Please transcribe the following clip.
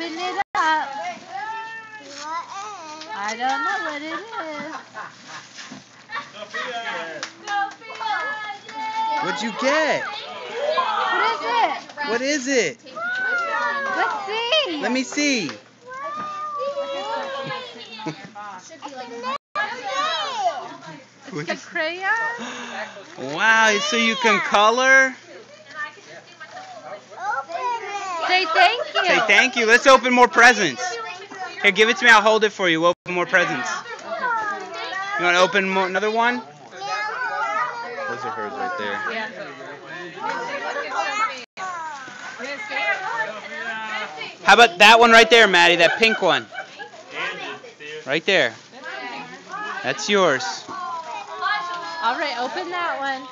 Open it up. I don't know what it is. What'd you get? What is it? What is it? Let's see. Let me see. It's a crayon? Wow, so you can color? Say thank you. Say thank you. Let's open more presents. Here, give it to me. I'll hold it for you. We'll open more presents. You want to open another one? Those are hers right there. Yeah. How about that one right there, Maddie? That pink one. Right there. That's yours. All right, open that one.